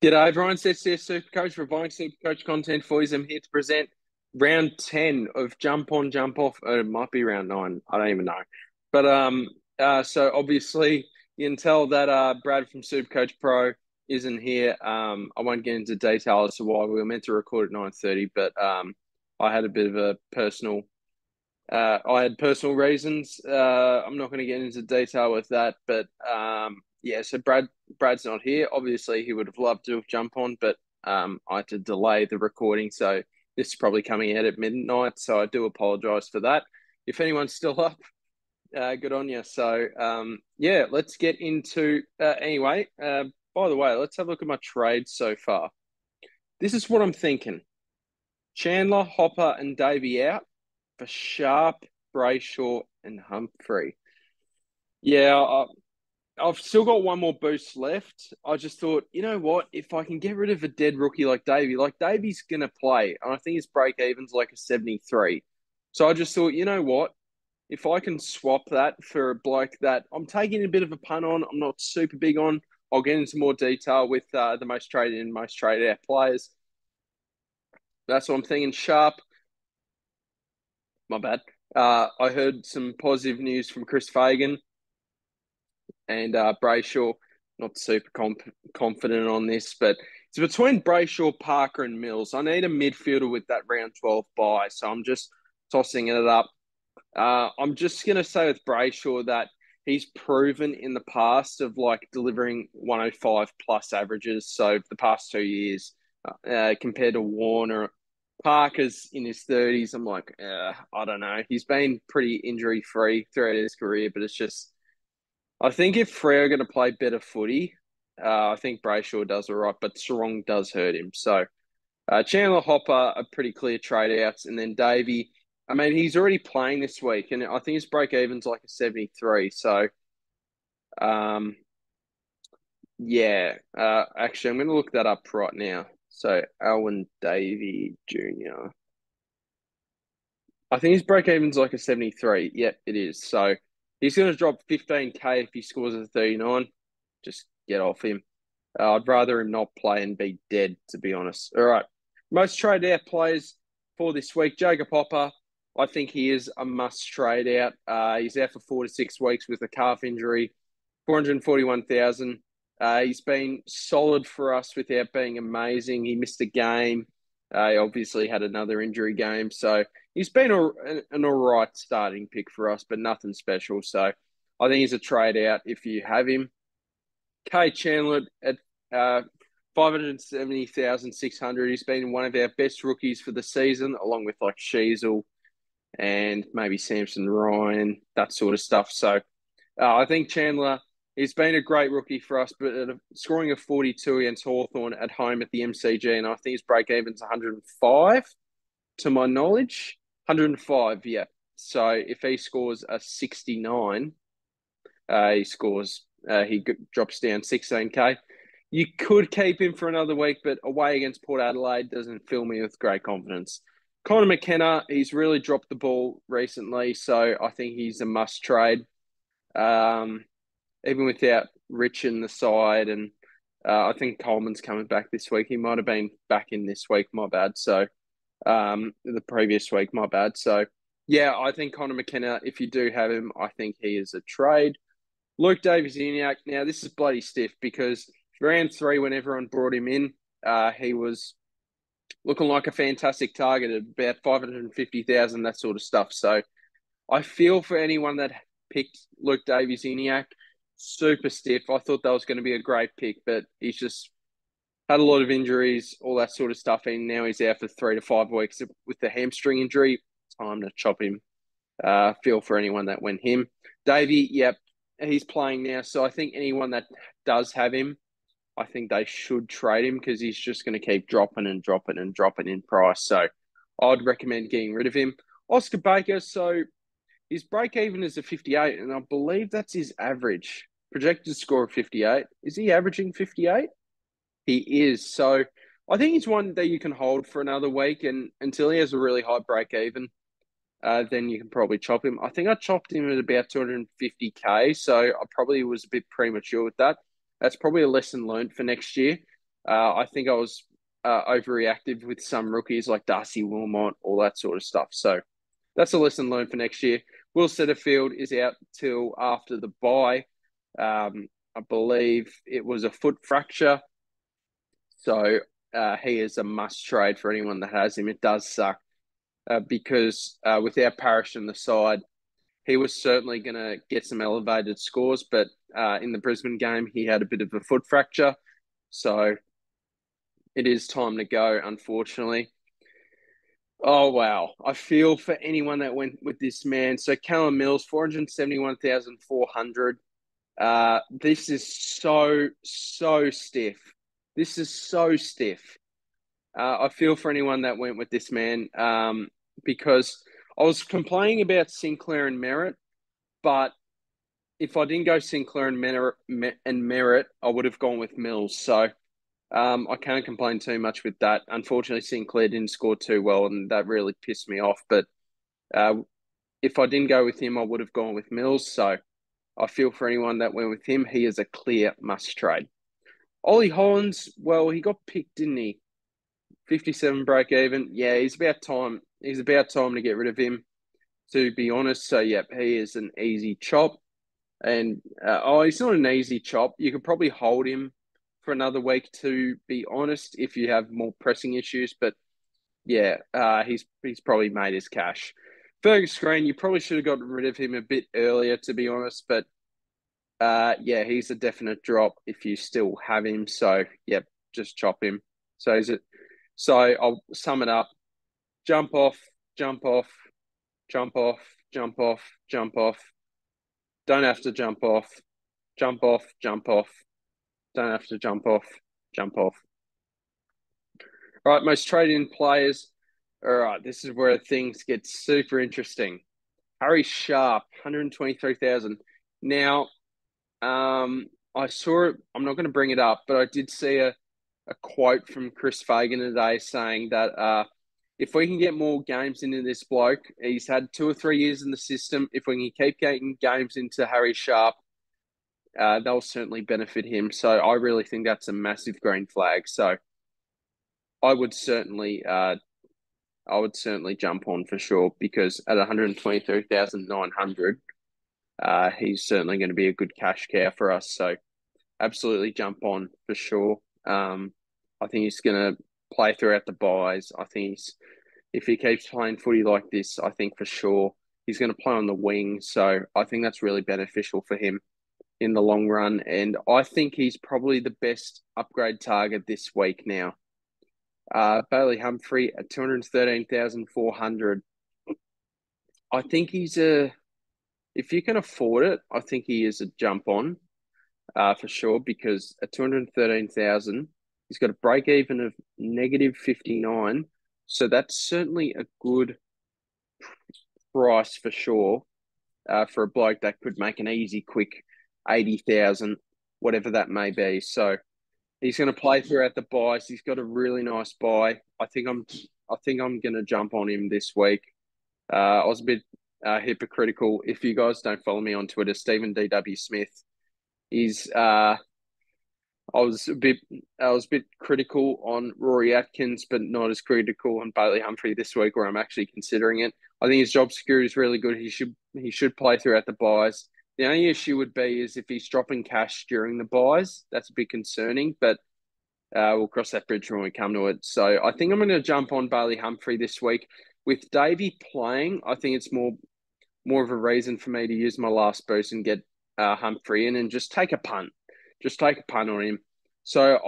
G'day everyone, it's SDS SuperCoach, providing SuperCoach content for you. I'm here to present round 10 of Jump On, Jump Off. It might be round 9, I don't even know. So obviously you can tell that Brad from SuperCoach Pro isn't here. I won't get into detail as to why. We were meant to record at 9:30, but I had a bit of a personal I had personal reasons. I'm not going to get into detail with that, but yeah. So Brad's not here. Obviously, he would have loved to have jumped on, but I had to delay the recording. So this is probably coming out at midnight. So I do apologise for that. If anyone's still up, good on you. So yeah, let's get into anyway. By the way, let's have a look at my trades so far. This is what I'm thinking: Chandler, Hopper, and Davey out for Sharp, Brayshaw, and Humphrey. Yeah, I've still got one more boost left. I just thought, you know what? If I can get rid of a dead rookie like Davey's going to play, and I think his break even's like a 73. So I just thought, you know what? If I can swap that for a bloke that I'm taking a bit of a punt on, I'm not super big on, I'll get into more detail with the most traded and most traded out players. That's what I'm thinking. Sharp, my bad. I heard some positive news from Chris Fagan and Brayshaw. Not super confident on this, but it's between Brayshaw, Parker, and Mills. I need a midfielder with that round 12 bye, so I'm just tossing it up. I'm just going to say with Brayshaw that he's proven in the past of like delivering 105 plus averages. So the past 2 years, compared to Warner, Parker's in his 30s. I'm like, I don't know. He's been pretty injury free throughout his career, but it's just, I think if Freo are going to play better footy, I think Brayshaw does all right, but Strong does hurt him. So Chandler, Hopper are pretty clear trade outs. And then Davey, I mean, he's already playing this week, and I think his break even's like a 73. So, um, yeah. Actually, I'm going to look that up right now. So, Alwyn Davey Jr. I think his break even's like a 73. Yep, it is. So, he's going to drop 15K if he scores a 39. Just get off him. I'd rather him not play and be dead, to be honest. All right. Most traded out players for this week. Jacob Hopper, I think he is a must trade out. He's out for 4 to 6 weeks with a calf injury, 441,000. He's been solid for us without being amazing. He missed a game. He obviously had another injury game. So he's been an all right starting pick for us, but nothing special. So I think he's a trade out if you have him. Kay Chandler at 570,600. He's been one of our best rookies for the season, along with like Sheasel and maybe Samson Ryan, that sort of stuff. So I think Chandler, he's been a great rookie for us, but scoring a 42 against Hawthorn at home at the MCG, and I think his break even's 105 to my knowledge. 105, yeah. So if he scores a 69, he drops down 16K. You could keep him for another week, but away against Port Adelaide doesn't fill me with great confidence. Connor McKenna, he's really dropped the ball recently, so I think he's a must trade. Even without Rich in the side, and I think Coleman's coming back this week. He might have been back in this week, my bad. So the previous week, my bad. So yeah, I think Connor McKenna, if you do have him, I think he is a trade. Luke Davies-Uniacke, now this is bloody stiff because round 3, when everyone brought him in, he was looking like a fantastic target at about 550,000, that sort of stuff. So I feel for anyone that picked Luke Davies-Uniacke, super stiff. I thought that was going to be a great pick, but he's just had a lot of injuries, all that sort of stuff, and now he's out for 3 to 5 weeks with the hamstring injury. Time to chop him. Feel for anyone that went him. Davey, yep, he's playing now, so I think anyone that does have him, I think they should trade him because he's just going to keep dropping and dropping and dropping in price. So I'd recommend getting rid of him. Oscar Baker, so his break even is a 58, and I believe that's his average. Projected score of 58. Is he averaging 58? He is. So I think he's one that you can hold for another week, and until he has a really high break even, then you can probably chop him. I think I chopped him at about 250K, so I probably was a bit premature with that. That's probably a lesson learned for next year. I think I was overreactive with some rookies like Darcy Wilmot, all that sort of stuff. So that's a lesson learned for next year. Will Setterfield is out till after the bye. I believe it was a foot fracture. So he is a must trade for anyone that has him. It does suck because without Parrish on the side, he was certainly going to get some elevated scores. But in the Brisbane game, he had a bit of a foot fracture. So it is time to go, unfortunately. Oh, wow. I feel for anyone that went with this man. So Callum Mills, 471,400. This is so stiff. This is so stiff. I feel for anyone that went with this man because I was complaining about Sinclair and Merritt, but if I didn't go Sinclair and Merritt, I would have gone with Mills. So I can't complain too much with that. Unfortunately, Sinclair didn't score too well, and that really pissed me off. But uh, if I didn't go with him, I would have gone with Mills. So I feel for anyone that went with him. He is a clear must trade. Ollie Hollins, well, he got picked, didn't he? 57 break even. Yeah, he's about time. He's about time to get rid of him, to be honest. So, yep, he is an easy chop. And, he's not an easy chop. You could probably hold him for another week, to be honest, if you have more pressing issues. But, yeah, he's probably made his cash. Fergus Green, you probably should have got rid of him a bit earlier, to be honest. But, yeah, he's a definite drop if you still have him. So, yep, just chop him. So I'll sum it up. Jump off, jump off, jump off, jump off, jump off. Don't have to jump off. Jump off, jump off. Don't have to jump off, jump off. All right, most traded-in players. All right, this is where things get super interesting. Harry Sharp, 123,000. Now, I saw it. I'm not going to bring it up, but I did see a quote from Chris Fagan today saying that if we can get more games into this bloke, he's had 2 or 3 years in the system. If we can keep getting games into Harry Sharp, they'll certainly benefit him. So I really think that's a massive green flag. So I would certainly jump on for sure because at 123,900, he's certainly going to be a good cash cow for us. So absolutely jump on for sure. I think he's going to play throughout the buys. I think if he keeps playing footy like this, I think for sure he's going to play on the wing. So I think that's really beneficial for him in the long run. And I think he's probably the best upgrade target this week now. Bailey Humphrey at 213,400. I think if you can afford it, I think he is a jump on for sure because at 213,000, he's got a break even of negative 59. So that's certainly a good price for sure for a bloke that could make an easy, quick 80,000, whatever that may be. So he's going to play throughout the buys. He's got a really nice buy. I think I'm going to jump on him this week. I was a bit hypocritical. If you guys don't follow me on Twitter, Stephen D.W. Smith is. I was a bit critical on Rory Atkins, but not as critical on Bailey Humphrey this week, where I'm actually considering it. I think his job security is really good. He should play throughout the buys. The only issue would be is if he's dropping cash during the buys. That's a bit concerning, but we'll cross that bridge when we come to it. So I think I'm going to jump on Bailey Humphrey this week. With Davey playing, I think it's more of a reason for me to use my last boost and get Humphrey in and just take a punt. Just take a punt on him. So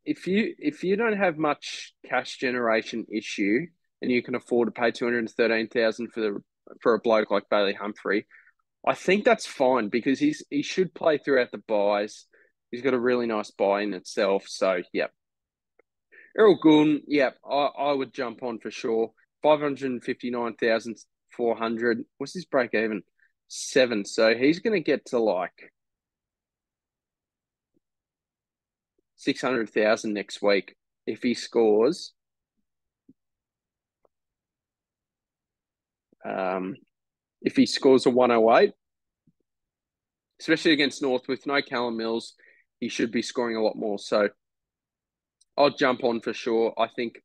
if you don't have much cash generation issue and you can afford to pay 213,000 for a bloke like Bailey Humphrey, I think that's fine because he should play throughout the buys. He's got a really nice buy in itself. So yeah. Errol Goulden, yeah, I would jump on for sure. 559,400. What's his break even? 7. So he's going to get to like 600,000 next week if he scores. If he scores a 108, especially against North with no Callum Mills, he should be scoring a lot more. So I'll jump on for sure. I think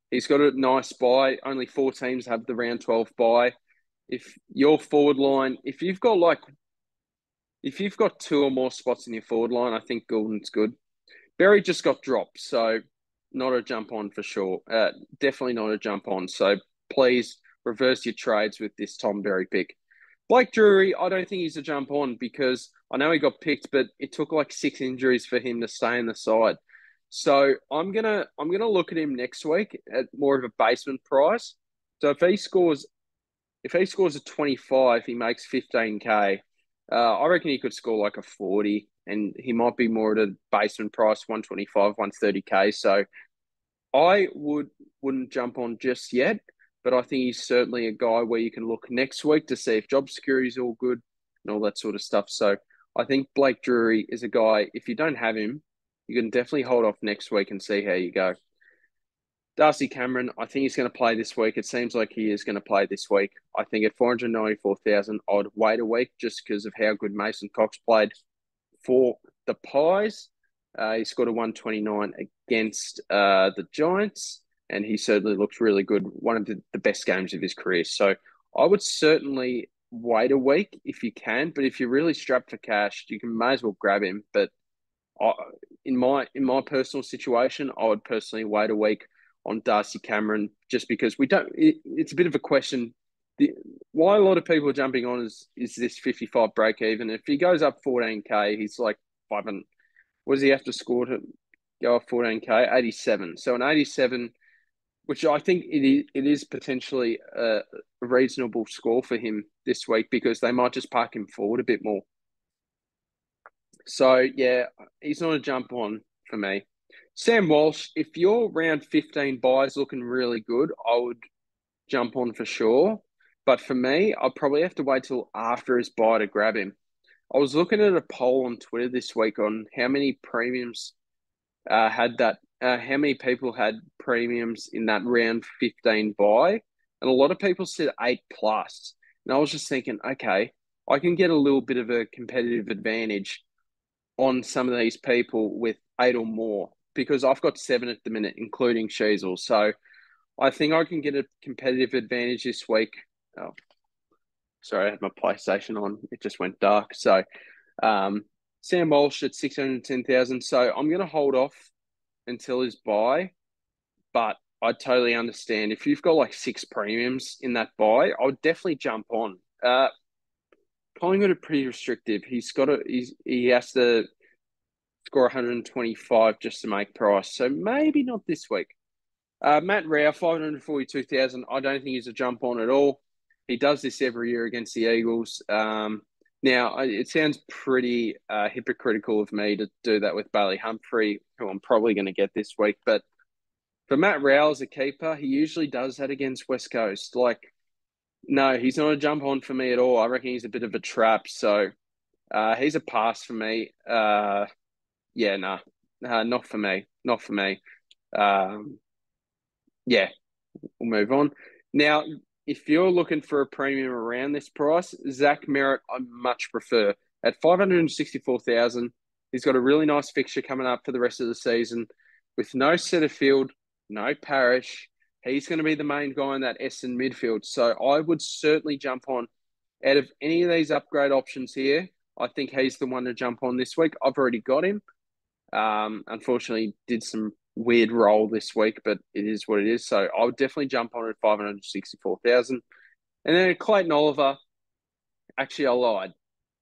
he's got a nice buy. Only 4 teams have the round 12 buy. If your forward line, if you've got two or more spots in your forward line, I think Goulden's good. Berry just got dropped, so not a jump on for sure. Definitely not a jump on. So please reverse your trades with this Tom Berry pick. Blake Drury, I don't think he's a jump on because I know he got picked, but it took like 6 injuries for him to stay in the side. So I'm gonna look at him next week at more of a basement price. So if he scores a 25, he makes 15K. I reckon he could score like a 40, and he might be more at a basement price, 125, 130K. So wouldn't jump on just yet, but I think he's certainly a guy where you can look next week to see if job security is all good and all that sort of stuff. So I think Blake Drury is a guy, if you don't have him, you can definitely hold off next week and see how you go. Darcy Cameron, I think he's going to play this week. It seems like he is going to play this week. I think at 494,000, I'd wait a week just because of how good Mason Cox played for the Pies. He scored a 129 against the Giants, and he certainly looks really good. One of the best games of his career. So I would certainly wait a week if you can, but if you're really strapped for cash, you may as well grab him. But in my personal situation, I would personally wait a week on Darcy Cameron just because we don't. It's a bit of a question. Why a lot of people are jumping on is this 55 break even. If he goes up 14K, he's like 500. What does he have to score to go up 14K? 87. So an 87, which I think it is potentially a reasonable score for him this week because they might just park him forward a bit more. So yeah, he's not a jump on for me. Sam Walsh, if your round 15 buys looking really good, I would jump on for sure. But for me, I'll probably have to wait till after his buy to grab him. I was looking at a poll on Twitter this week on how many premiums how many people had premiums in that round 15 buy, and a lot of people said 8+. And I was just thinking, okay, I can get a little bit of a competitive advantage on some of these people with 8 or more because I've got 7 at the minute, including Sheasel. So I think I can get a competitive advantage this week. Oh, sorry, I had my PlayStation on. It just went dark. So Sam Walsh at 610,000. So I'm going to hold off until his buy, but I totally understand. If you've got like 6 premiums in that buy, I would definitely jump on. Collingwood are pretty restrictive. He has to score 125 just to make price. So maybe not this week. Matt Rao, 542,000. I don't think he's a jump on at all. He does this every year against the Eagles. Now, it sounds pretty hypocritical of me to do that with Bailey Humphrey, who I'm probably going to get this week. But for Matt Rao as a keeper, he usually does that against West Coast. No, he's not a jump on for me at all. I reckon he's a bit of a trap. So he's a pass for me. Yeah, nah, not for me. Not for me. Yeah, we'll move on. Now, if you're looking for a premium around this price, Zach Merritt, I much prefer. At 564,000, he's got a really nice fixture coming up for the rest of the season with no Setterfield, no Parrish. He's going to be the main guy in that Essendon midfield. So I would certainly jump on. Out of any of these upgrade options here, I think he's the one to jump on this week. I've already got him. Unfortunately, did some weird roll this week, but it is what it is. So I would definitely jump on at 564,000. And then Clayton Oliver, actually, I lied.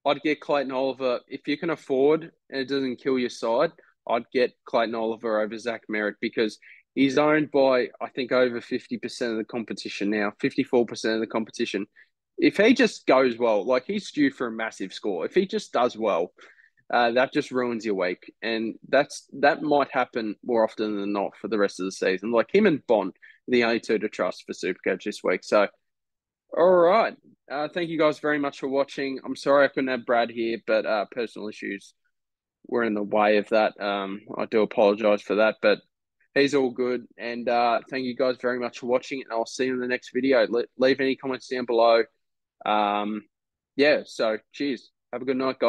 I'd get Clayton Oliver if you can afford and it doesn't kill your side. I'd get Clayton Oliver over Zach Merritt because he's owned by, I think, over 50% of the competition now, 54% of the competition. If he just goes well, like he's due for a massive score. If he just does well, that just ruins your week. And that might happen more often than not for the rest of the season. Like him and Bond, the only two to trust for SuperCoach this week. So, all right. Thank you guys very much for watching. I'm sorry I couldn't have Brad here, but personal issues were in the way of that. I do apologize for that, but he's all good. And thank you guys very much for watching. And I'll see you in the next video. Leave any comments down below. Yeah, so cheers. Have a good night, guys.